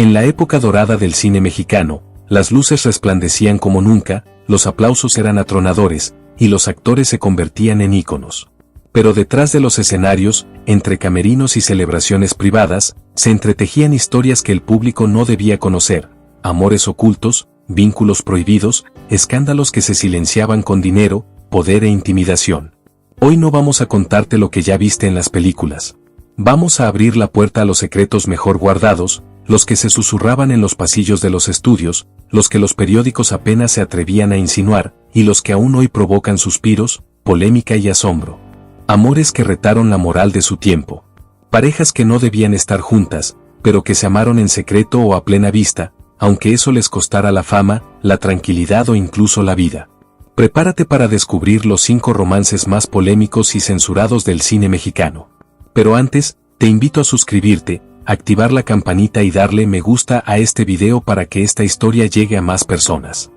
En la época dorada del cine mexicano, las luces resplandecían como nunca, los aplausos eran atronadores, y los actores se convertían en íconos. Pero detrás de los escenarios, entre camerinos y celebraciones privadas, se entretejían historias que el público no debía conocer, amores ocultos, vínculos prohibidos, escándalos que se silenciaban con dinero, poder e intimidación. Hoy no vamos a contarte lo que ya viste en las películas. Vamos a abrir la puerta a los secretos mejor guardados, los que se susurraban en los pasillos de los estudios, los que los periódicos apenas se atrevían a insinuar, y los que aún hoy provocan suspiros, polémica y asombro. Amores que retaron la moral de su tiempo. Parejas que no debían estar juntas, pero que se amaron en secreto o a plena vista, aunque eso les costara la fama, la tranquilidad o incluso la vida. Prepárate para descubrir los 5 romances más polémicos y censurados del cine mexicano. Pero antes, te invito a suscribirte, activar la campanita y darle me gusta a este video para que esta historia llegue a más personas.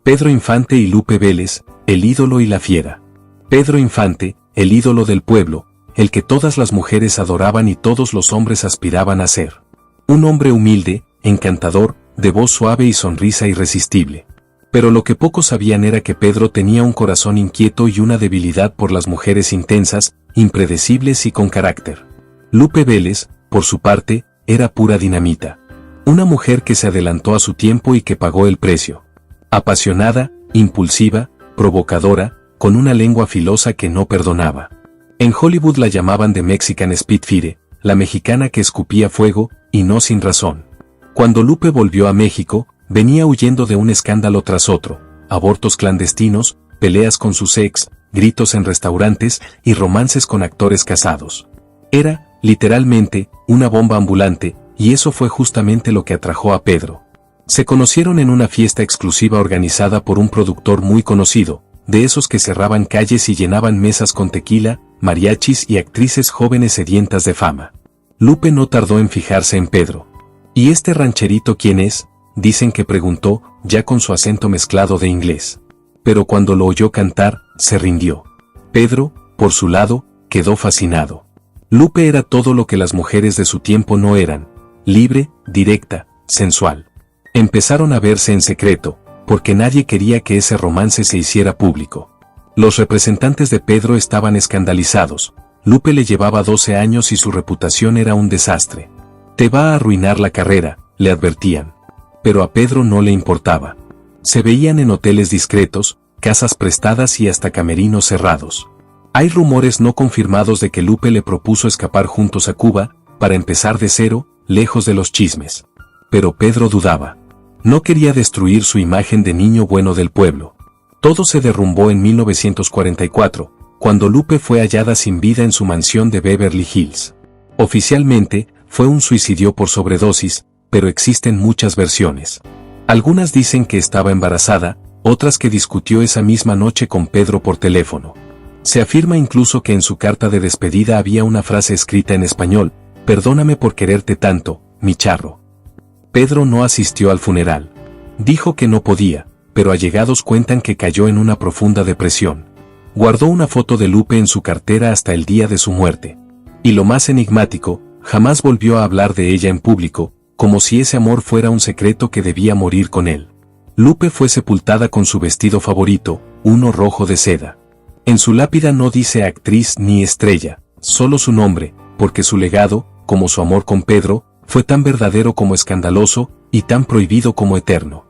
Pedro Infante y Lupe Vélez, el ídolo y la fiera. Pedro Infante, el ídolo del pueblo, el que todas las mujeres adoraban y todos los hombres aspiraban a ser. Un hombre humilde, encantador, de voz suave y sonrisa irresistible. Pero lo que pocos sabían era que Pedro tenía un corazón inquieto y una debilidad por las mujeres intensas, impredecibles y con carácter. Lupe Vélez, por su parte, era pura dinamita. Una mujer que se adelantó a su tiempo y que pagó el precio. Apasionada, impulsiva, provocadora, con una lengua filosa que no perdonaba. En Hollywood la llamaban The Mexican Spitfire, la mexicana que escupía fuego, y no sin razón. Cuando Lupe volvió a México, venía huyendo de un escándalo tras otro, abortos clandestinos, peleas con sus ex, gritos en restaurantes y romances con actores casados. Era, literalmente, una bomba ambulante, y eso fue justamente lo que atrajo a Pedro. Se conocieron en una fiesta exclusiva organizada por un productor muy conocido, de esos que cerraban calles y llenaban mesas con tequila, mariachis y actrices jóvenes sedientas de fama. Lupe no tardó en fijarse en Pedro. ¿Y este rancherito quién es?, dicen que preguntó, ya con su acento mezclado de inglés. Pero cuando lo oyó cantar, se rindió. Pedro, por su lado, quedó fascinado. Lupe era todo lo que las mujeres de su tiempo no eran: libre, directa, sensual. Empezaron a verse en secreto, porque nadie quería que ese romance se hiciera público. Los representantes de Pedro estaban escandalizados. Lupe le llevaba 12 años y su reputación era un desastre. Te va a arruinar la carrera, le advertían. Pero a Pedro no le importaba. Se veían en hoteles discretos, casas prestadas y hasta camerinos cerrados. Hay rumores no confirmados de que Lupe le propuso escapar juntos a Cuba, para empezar de cero, lejos de los chismes. Pero Pedro dudaba. No quería destruir su imagen de niño bueno del pueblo. Todo se derrumbó en 1944, cuando Lupe fue hallada sin vida en su mansión de Beverly Hills. Oficialmente, fue un suicidio por sobredosis, pero existen muchas versiones. Algunas dicen que estaba embarazada, otras que discutió esa misma noche con Pedro por teléfono. Se afirma incluso que en su carta de despedida había una frase escrita en español: perdóname por quererte tanto, mi charro. Pedro no asistió al funeral. Dijo que no podía, pero allegados cuentan que cayó en una profunda depresión. Guardó una foto de Lupe en su cartera hasta el día de su muerte. Y lo más enigmático, jamás volvió a hablar de ella en público, como si ese amor fuera un secreto que debía morir con él. Lupe fue sepultada con su vestido favorito, uno rojo de seda. En su lápida no dice actriz ni estrella, solo su nombre, porque su legado, como su amor con Pedro, fue tan verdadero como escandaloso, y tan prohibido como eterno.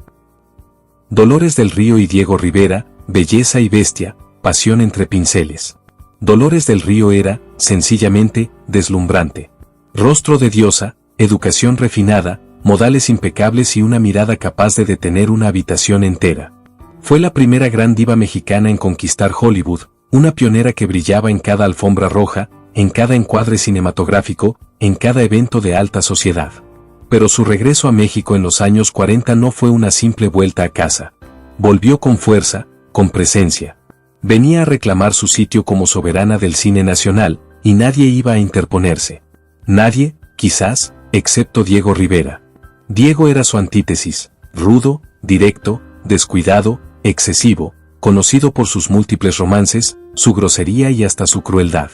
Dolores del Río y Diego Rivera, belleza y bestia, pasión entre pinceles. Dolores del Río era, sencillamente, deslumbrante. Rostro de diosa, educación refinada, modales impecables y una mirada capaz de detener una habitación entera. Fue la primera gran diva mexicana en conquistar Hollywood, una pionera que brillaba en cada alfombra roja, en cada encuadre cinematográfico, en cada evento de alta sociedad. Pero su regreso a México en los años 40 no fue una simple vuelta a casa. Volvió con fuerza, con presencia. Venía a reclamar su sitio como soberana del cine nacional, y nadie iba a interponerse. Nadie, quizás, excepto Diego Rivera. Diego era su antítesis, rudo, directo, descuidado, excesivo, conocido por sus múltiples romances, su grosería y hasta su crueldad.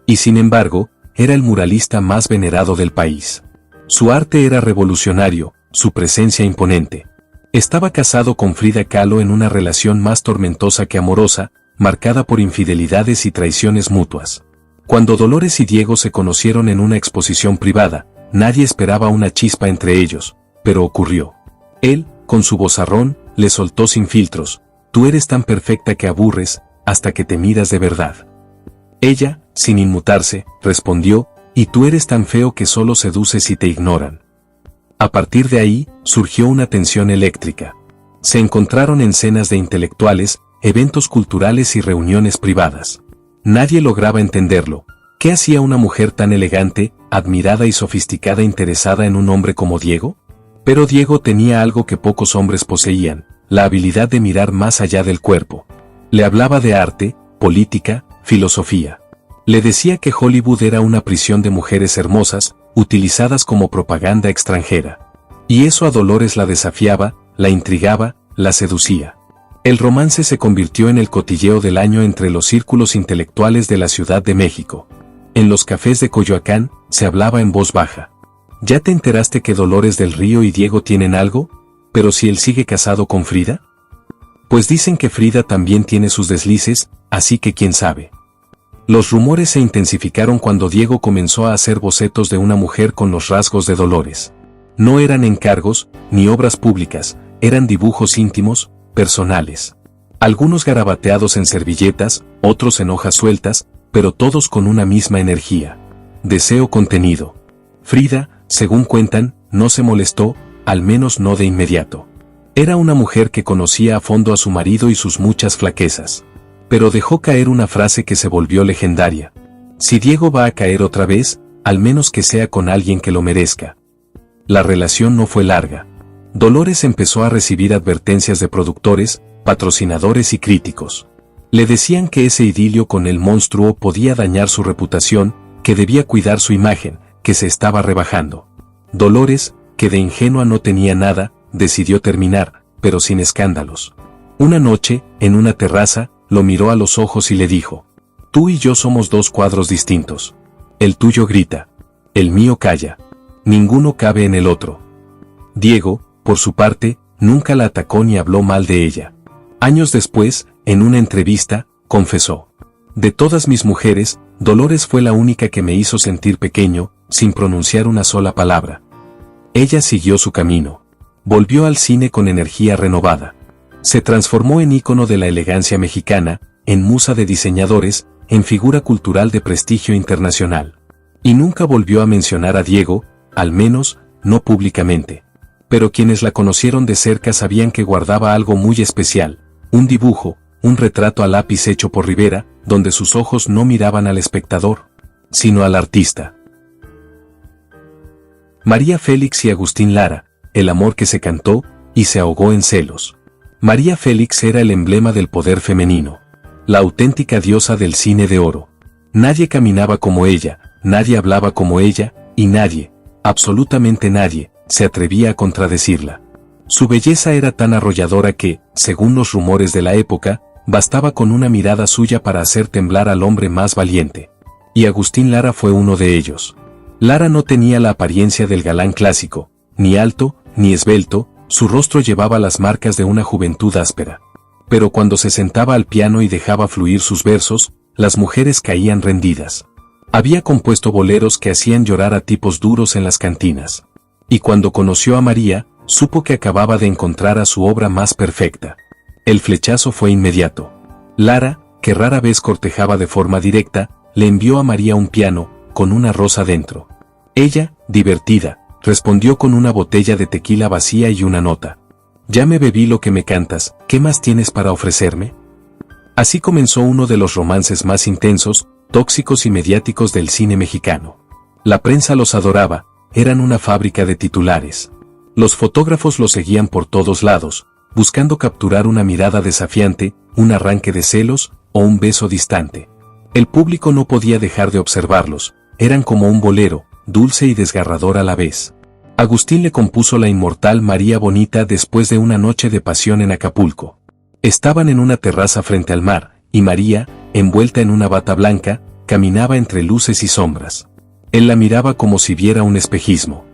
Y sin embargo, era el muralista más venerado del país. Su arte era revolucionario, su presencia imponente. Estaba casado con Frida Kahlo en una relación más tormentosa que amorosa, marcada por infidelidades y traiciones mutuas. Cuando Dolores y Diego se conocieron en una exposición privada, nadie esperaba una chispa entre ellos, pero ocurrió. Él, con su vozarrón, le soltó sin filtros: «Tú eres tan perfecta que aburres, hasta que te miras de verdad». Ella, sin inmutarse, respondió: «Y tú eres tan feo que solo seduces si te ignoran». A partir de ahí, surgió una tensión eléctrica. Se encontraron en cenas de intelectuales, eventos culturales y reuniones privadas. Nadie lograba entenderlo. ¿Qué hacía una mujer tan elegante, admirada y sofisticada interesada en un hombre como Diego? Pero Diego tenía algo que pocos hombres poseían: la habilidad de mirar más allá del cuerpo. Le hablaba de arte, política, filosofía. Le decía que Hollywood era una prisión de mujeres hermosas, utilizadas como propaganda extranjera. Y eso a Dolores la desafiaba, la intrigaba, la seducía. El romance se convirtió en el cotilleo del año entre los círculos intelectuales de la Ciudad de México. En los cafés de Coyoacán, se hablaba en voz baja: ¿ya te enteraste que Dolores del Río y Diego tienen algo? ¿Pero si él sigue casado con Frida? Pues dicen que Frida también tiene sus deslices, así que quién sabe. Los rumores se intensificaron cuando Diego comenzó a hacer bocetos de una mujer con los rasgos de Dolores. No eran encargos, ni obras públicas, eran dibujos íntimos, personales. Algunos garabateados en servilletas, otros en hojas sueltas, pero todos con una misma energía: deseo contenido. Frida, según cuentan, no se molestó, al menos no de inmediato. Era una mujer que conocía a fondo a su marido y sus muchas flaquezas. Pero dejó caer una frase que se volvió legendaria: si Diego va a caer otra vez, al menos que sea con alguien que lo merezca. La relación no fue larga. Dolores empezó a recibir advertencias de productores, patrocinadores y críticos. Le decían que ese idilio con el monstruo podía dañar su reputación, que debía cuidar su imagen, que se estaba rebajando. Dolores, que de ingenua no tenía nada, decidió terminar, pero sin escándalos. Una noche, en una terraza, lo miró a los ojos y le dijo: «Tú y yo somos dos cuadros distintos. El tuyo grita, el mío calla. Ninguno cabe en el otro». Diego, por su parte, nunca la atacó ni habló mal de ella. Años después, en una entrevista, confesó: «De todas mis mujeres, Dolores fue la única que me hizo sentir pequeño, sin pronunciar una sola palabra». Ella siguió su camino. Volvió al cine con energía renovada. Se transformó en ícono de la elegancia mexicana, en musa de diseñadores, en figura cultural de prestigio internacional. Y nunca volvió a mencionar a Diego, al menos, no públicamente. Pero quienes la conocieron de cerca sabían que guardaba algo muy especial: un dibujo, un retrato a lápiz hecho por Rivera, donde sus ojos no miraban al espectador, sino al artista. María Félix y Agustín Lara, el amor que se cantó y se ahogó en celos. María Félix era el emblema del poder femenino, la auténtica diosa del cine de oro. Nadie caminaba como ella, nadie hablaba como ella, y nadie, absolutamente nadie, se atrevía a contradecirla. Su belleza era tan arrolladora que, según los rumores de la época, bastaba con una mirada suya para hacer temblar al hombre más valiente. Y Agustín Lara fue uno de ellos. Lara no tenía la apariencia del galán clásico, ni alto, ni esbelto. Su rostro llevaba las marcas de una juventud áspera. Pero cuando se sentaba al piano y dejaba fluir sus versos, las mujeres caían rendidas. Había compuesto boleros que hacían llorar a tipos duros en las cantinas. Y cuando conoció a María, supo que acababa de encontrar a su obra más perfecta. El flechazo fue inmediato. Lara, que rara vez cortejaba de forma directa, le envió a María un piano, con una rosa dentro. Ella, divertida, respondió con una botella de tequila vacía y una nota: «Ya me bebí lo que me cantas, ¿qué más tienes para ofrecerme?». Así comenzó uno de los romances más intensos, tóxicos y mediáticos del cine mexicano. La prensa los adoraba, eran una fábrica de titulares. Los fotógrafos los seguían por todos lados, buscando capturar una mirada desafiante, un arranque de celos o un beso distante. El público no podía dejar de observarlos, eran como un bolero, dulce y desgarrador a la vez. Agustín le compuso la inmortal María Bonita después de una noche de pasión en Acapulco. Estaban en una terraza frente al mar, y María, envuelta en una bata blanca, caminaba entre luces y sombras. Él la miraba como si viera un espejismo.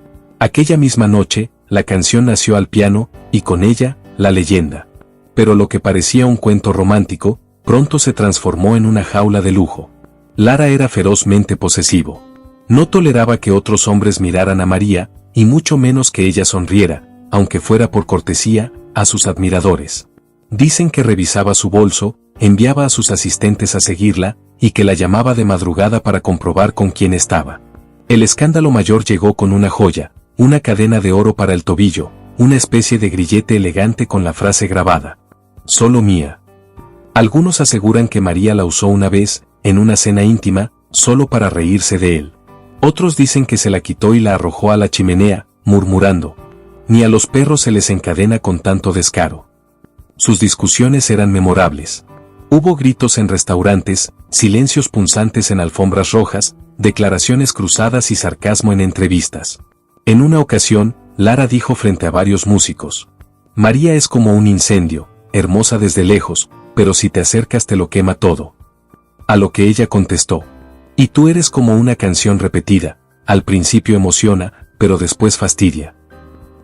Aquella misma noche, la canción nació al piano, y con ella, la leyenda. Pero lo que parecía un cuento romántico, pronto se transformó en una jaula de lujo. Lara era ferozmente posesivo. No toleraba que otros hombres miraran a María, y mucho menos que ella sonriera, aunque fuera por cortesía, a sus admiradores. Dicen que revisaba su bolso, enviaba a sus asistentes a seguirla, y que la llamaba de madrugada para comprobar con quién estaba. El escándalo mayor llegó con una joya, una cadena de oro para el tobillo, una especie de grillete elegante con la frase grabada: «Solo mía». Algunos aseguran que María la usó una vez, en una cena íntima, solo para reírse de él. Otros dicen que se la quitó y la arrojó a la chimenea, murmurando: «Ni a los perros se les encadena con tanto descaro». Sus discusiones eran memorables. Hubo gritos en restaurantes, silencios punzantes en alfombras rojas, declaraciones cruzadas y sarcasmo en entrevistas. En una ocasión, Lara dijo frente a varios músicos: «María es como un incendio, hermosa desde lejos, pero si te acercas te lo quema todo». A lo que ella contestó: «Y tú eres como una canción repetida, al principio emociona, pero después fastidia».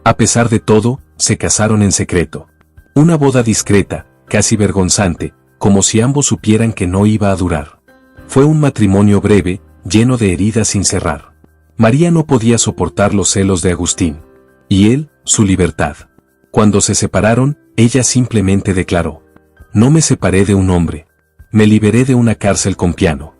A pesar de todo, se casaron en secreto. Una boda discreta, casi vergonzante, como si ambos supieran que no iba a durar. Fue un matrimonio breve, lleno de heridas sin cerrar. María no podía soportar los celos de Agustín. Y él, su libertad. Cuando se separaron, ella simplemente declaró: «No me separé de un hombre. Me liberé de una cárcel con piano».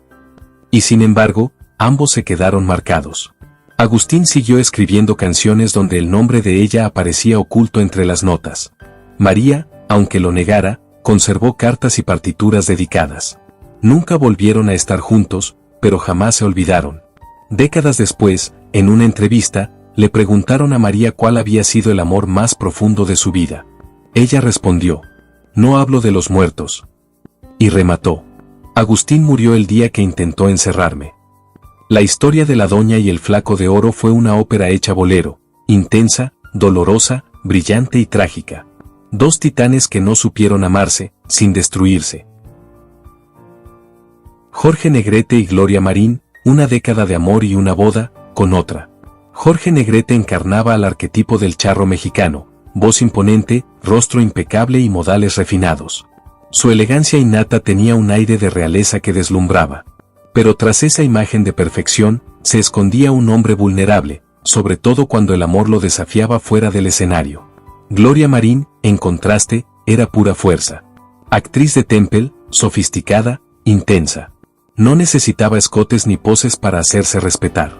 Y sin embargo, ambos se quedaron marcados. Agustín siguió escribiendo canciones donde el nombre de ella aparecía oculto entre las notas. María, aunque lo negara, conservó cartas y partituras dedicadas. Nunca volvieron a estar juntos, pero jamás se olvidaron. Décadas después, en una entrevista, le preguntaron a María cuál había sido el amor más profundo de su vida. Ella respondió: «No hablo de los muertos». Y remató: «Agustín murió el día que intentó encerrarme». La historia de la Doña y el Flaco de Oro fue una ópera hecha bolero, intensa, dolorosa, brillante y trágica. Dos titanes que no supieron amarse, sin destruirse. Jorge Negrete y Gloria Marín, una década de amor y una boda, con otra. Jorge Negrete encarnaba al arquetipo del charro mexicano: voz imponente, rostro impecable y modales refinados. Su elegancia innata tenía un aire de realeza que deslumbraba. Pero tras esa imagen de perfección, se escondía un hombre vulnerable, sobre todo cuando el amor lo desafiaba fuera del escenario. Gloria Marín, en contraste, era pura fuerza. Actriz de Temple, sofisticada, intensa. No necesitaba escotes ni poses para hacerse respetar.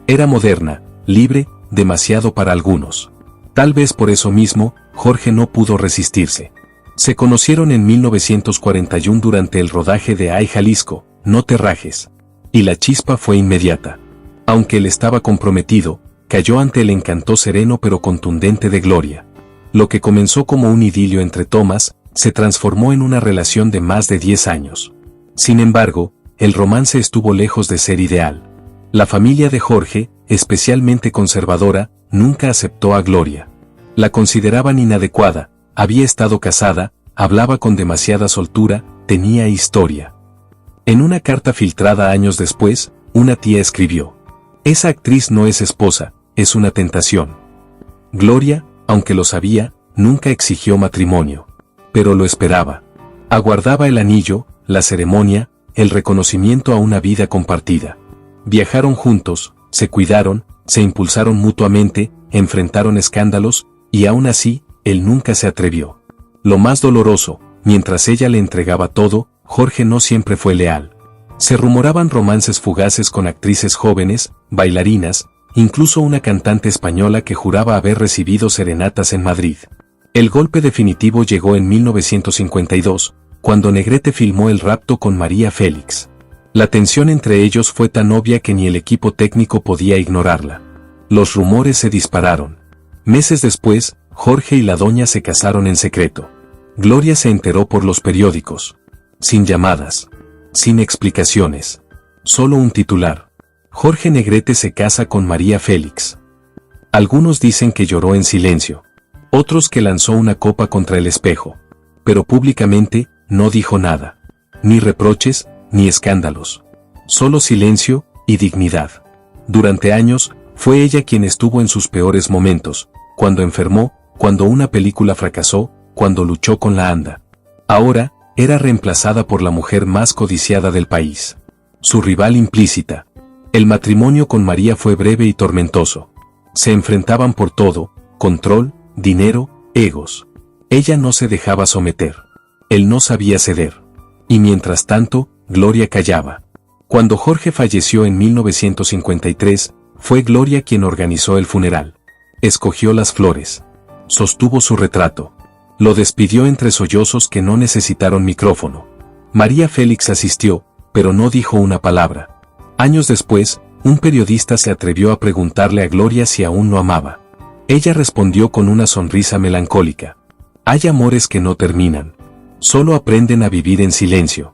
Era moderna, libre, demasiado para algunos. Tal vez por eso mismo, Jorge no pudo resistirse. Se conocieron en 1941 durante el rodaje de Ay Jalisco, no te rajes. Y la chispa fue inmediata. Aunque él estaba comprometido, cayó ante el encanto sereno pero contundente de Gloria. Lo que comenzó como un idilio entre tomas, se transformó en una relación de más de 10 años. Sin embargo, el romance estuvo lejos de ser ideal. La familia de Jorge, especialmente conservadora, nunca aceptó a Gloria. La consideraban inadecuada, había estado casada, hablaba con demasiada soltura, tenía historia. En una carta filtrada años después, una tía escribió: «Esa actriz no es esposa, es una tentación». Gloria, aunque lo sabía, nunca exigió matrimonio. Pero lo esperaba. Aguardaba el anillo, la ceremonia, el reconocimiento a una vida compartida. Viajaron juntos, se cuidaron, se impulsaron mutuamente, enfrentaron escándalos, y aún así, él nunca se atrevió. Lo más doloroso, mientras ella le entregaba todo, Jorge no siempre fue leal. Se rumoraban romances fugaces con actrices jóvenes, bailarinas, incluso una cantante española que juraba haber recibido serenatas en Madrid. El golpe definitivo llegó en 1952, cuando Negrete filmó El rapto con María Félix. La tensión entre ellos fue tan obvia que ni el equipo técnico podía ignorarla. Los rumores se dispararon. Meses después, Jorge y la Doña se casaron en secreto. Gloria se enteró por los periódicos. Sin llamadas. Sin explicaciones. Solo un titular: Jorge Negrete se casa con María Félix. Algunos dicen que lloró en silencio. Otros que lanzó una copa contra el espejo. Pero públicamente, no dijo nada. Ni reproches, ni escándalos. Solo silencio y dignidad. Durante años, Fue ella quien estuvo en sus peores momentos, cuando enfermó, cuando una película fracasó, cuando luchó con la ANDA. Ahora, era reemplazada por la mujer más codiciada del país. Su rival implícita. El matrimonio con María fue breve y tormentoso. Se enfrentaban por todo: control, dinero, egos. Ella no se dejaba someter. Él no sabía ceder. Y mientras tanto, Gloria callaba. Cuando Jorge falleció en 1953, fue Gloria quien organizó el funeral. Escogió las flores. Sostuvo su retrato. Lo despidió entre sollozos que no necesitaron micrófono. María Félix asistió, pero no dijo una palabra. Años después, un periodista se atrevió a preguntarle a Gloria si aún lo amaba. Ella respondió con una sonrisa melancólica: hay amores que no terminan. Solo aprenden a vivir en silencio.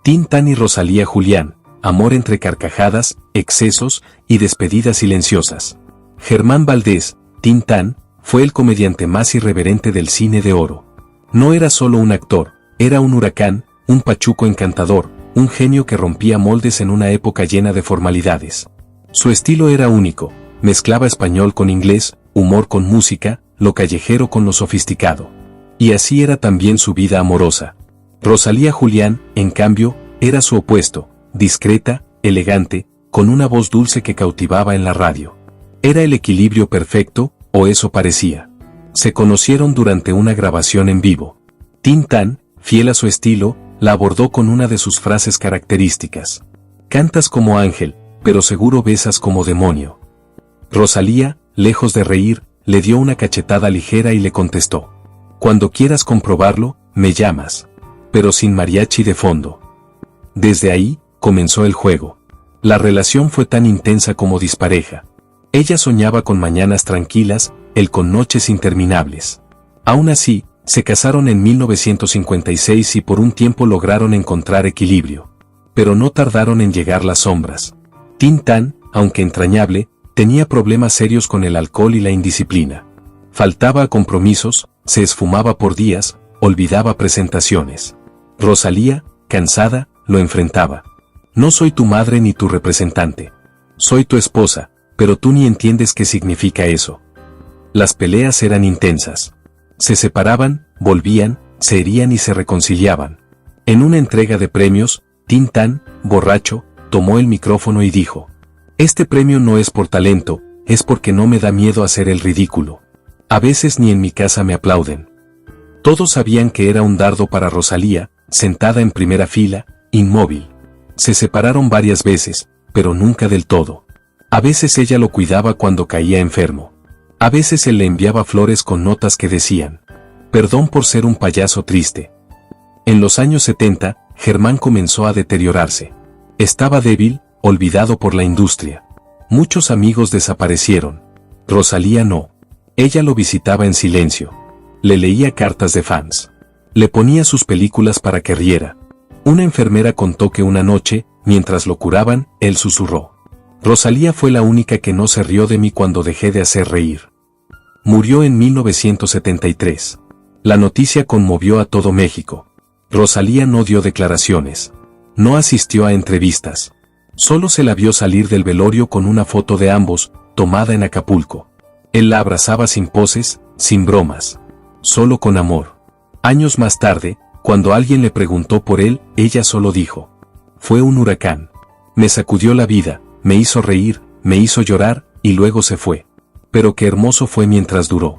Tin Tan y Rosalía Julián, amor entre carcajadas, excesos y despedidas silenciosas. Germán Valdés, Tin Tan, fue el comediante más irreverente del cine de oro. No era solo un actor, era un huracán, un pachuco encantador, un genio que rompía moldes en una época llena de formalidades. Su estilo era único, mezclaba español con inglés, humor con música, lo callejero con lo sofisticado. Y así era también su vida amorosa. Rosalía Julián, en cambio, era su opuesto, discreta, elegante, con una voz dulce que cautivaba en la radio. Era el equilibrio perfecto, o eso parecía. Se conocieron durante una grabación en vivo. Tin Tan, fiel a su estilo, la abordó con una de sus frases características: cantas como ángel, pero seguro besas como demonio. Rosalía, lejos de reír, le dio una cachetada ligera y le contestó: cuando quieras comprobarlo, me llamas. Pero sin mariachi de fondo. Desde ahí, comenzó el juego. La relación fue tan intensa como dispareja. Ella soñaba con mañanas tranquilas, él con noches interminables. Aún así, se casaron en 1956 y por un tiempo lograron encontrar equilibrio. Pero no tardaron en llegar las sombras. Tin Tan, aunque entrañable, tenía problemas serios con el alcohol y la indisciplina. Faltaba a compromisos, se esfumaba por días, olvidaba presentaciones. Rosalía, cansada, lo enfrentaba. No soy tu madre ni tu representante. Soy tu esposa, pero tú ni entiendes qué significa eso. Las peleas eran intensas. Se separaban, volvían, se herían y se reconciliaban. En una entrega de premios, Tin Tan, borracho, tomó el micrófono y dijo: este premio no es por talento, es porque no me da miedo hacer el ridículo. A veces ni en mi casa me aplauden. Todos sabían que era un dardo para Rosalía, sentada en primera fila, inmóvil. Se separaron varias veces, pero nunca del todo. A veces ella lo cuidaba cuando caía enfermo. A veces él le enviaba flores con notas que decían: perdón por ser un payaso triste. En los años 70, Germán comenzó a deteriorarse. Estaba débil, olvidado por la industria. Muchos amigos desaparecieron. Rosalía no. Ella lo visitaba en silencio. Le leía cartas de fans. Le ponía sus películas para que riera. Una enfermera contó que una noche, mientras lo curaban, él susurró: Rosalía fue la única que no se rió de mí cuando dejé de hacer reír. Murió en 1973. La noticia conmovió a todo México. Rosalía no dio declaraciones. No asistió a entrevistas. Solo se la vio salir del velorio con una foto de ambos, tomada en Acapulco. Él la abrazaba sin poses, sin bromas. Solo con amor. Años más tarde, cuando alguien le preguntó por él, ella solo dijo: fue un huracán. Me sacudió la vida, me hizo reír, me hizo llorar, y luego se fue. Pero qué hermoso fue mientras duró.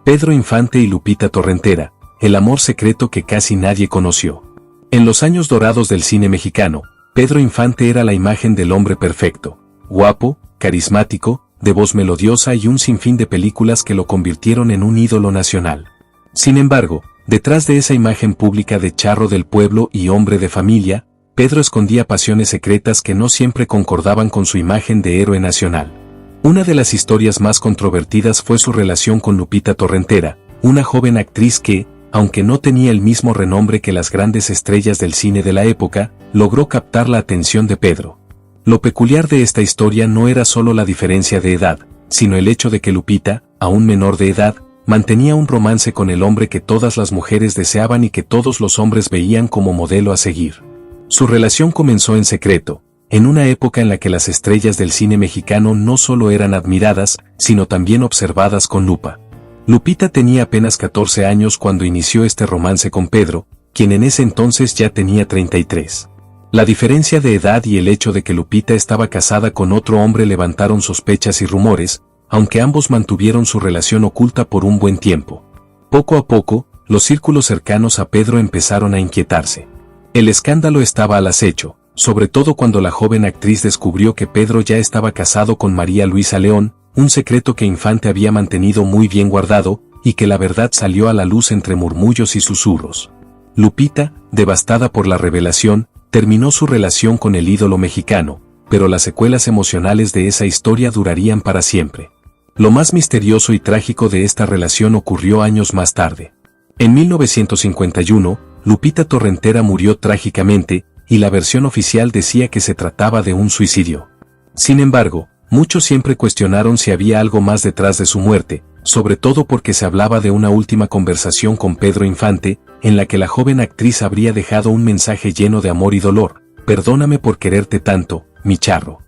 Pedro Infante y Lupita Torrentera, el amor secreto que casi nadie conoció. En los años dorados del cine mexicano, Pedro Infante era la imagen del hombre perfecto, guapo, carismático, de voz melodiosa y un sinfín de películas que lo convirtieron en un ídolo nacional. Sin embargo, detrás de esa imagen pública de charro del pueblo y hombre de familia, Pedro escondía pasiones secretas que no siempre concordaban con su imagen de héroe nacional. Una de las historias más controvertidas fue su relación con Lupita Torrentera, una joven actriz que, aunque no tenía el mismo renombre que las grandes estrellas del cine de la época, logró captar la atención de Pedro. Lo peculiar de esta historia no era solo la diferencia de edad, sino el hecho de que Lupita, aún menor de edad, mantenía un romance con el hombre que todas las mujeres deseaban y que todos los hombres veían como modelo a seguir. Su relación comenzó en secreto, en una época en la que las estrellas del cine mexicano no solo eran admiradas, sino también observadas con lupa. Lupita tenía apenas 14 años cuando inició este romance con Pedro, quien en ese entonces ya tenía 33. La diferencia de edad y el hecho de que Lupita estaba casada con otro hombre levantaron sospechas y rumores, aunque ambos mantuvieron su relación oculta por un buen tiempo. Poco a poco, los círculos cercanos a Pedro empezaron a inquietarse. El escándalo estaba al acecho, sobre todo cuando la joven actriz descubrió que Pedro ya estaba casado con María Luisa León, un secreto que Infante había mantenido muy bien guardado, y que la verdad salió a la luz entre murmullos y susurros. Lupita, devastada por la revelación, terminó su relación con el ídolo mexicano, pero las secuelas emocionales de esa historia durarían para siempre. Lo más misterioso y trágico de esta relación ocurrió años más tarde. En 1951, Lupita Torrentera murió trágicamente, y la versión oficial decía que se trataba de un suicidio. Sin embargo, muchos siempre cuestionaron si había algo más detrás de su muerte, sobre todo porque se hablaba de una última conversación con Pedro Infante, en la que la joven actriz habría dejado un mensaje lleno de amor y dolor: perdóname por quererte tanto, mi charro.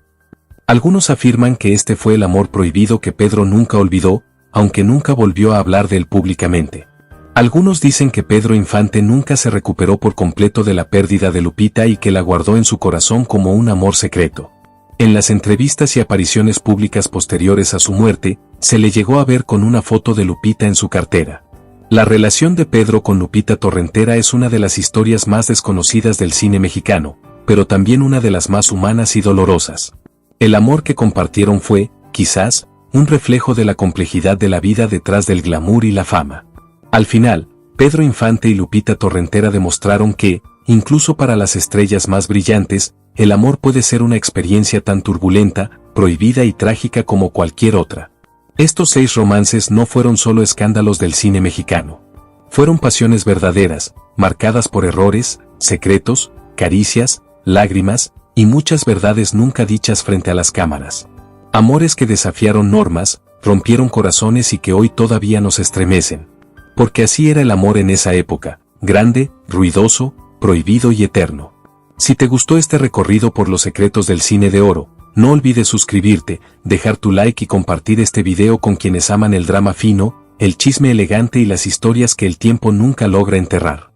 Algunos afirman que este fue el amor prohibido que Pedro nunca olvidó, aunque nunca volvió a hablar de él públicamente. Algunos dicen que Pedro Infante nunca se recuperó por completo de la pérdida de Lupita y que la guardó en su corazón como un amor secreto. En las entrevistas y apariciones públicas posteriores a su muerte, se le llegó a ver con una foto de Lupita en su cartera. La relación de Pedro con Lupita Torrentera es una de las historias más desconocidas del cine mexicano, pero también una de las más humanas y dolorosas. El amor que compartieron fue, quizás, un reflejo de la complejidad de la vida detrás del glamour y la fama. Al final, Pedro Infante y Lupita Torrentera demostraron que, incluso para las estrellas más brillantes, el amor puede ser una experiencia tan turbulenta, prohibida y trágica como cualquier otra. Estos 6 romances no fueron solo escándalos del cine mexicano. Fueron pasiones verdaderas, marcadas por errores, secretos, caricias, lágrimas, y muchas verdades nunca dichas frente a las cámaras. Amores que desafiaron normas, rompieron corazones y que hoy todavía nos estremecen. Porque así era el amor en esa época: grande, ruidoso, prohibido y eterno. Si te gustó este recorrido por los secretos del cine de oro, no olvides suscribirte, dejar tu like y compartir este video con quienes aman el drama fino, el chisme elegante y las historias que el tiempo nunca logra enterrar.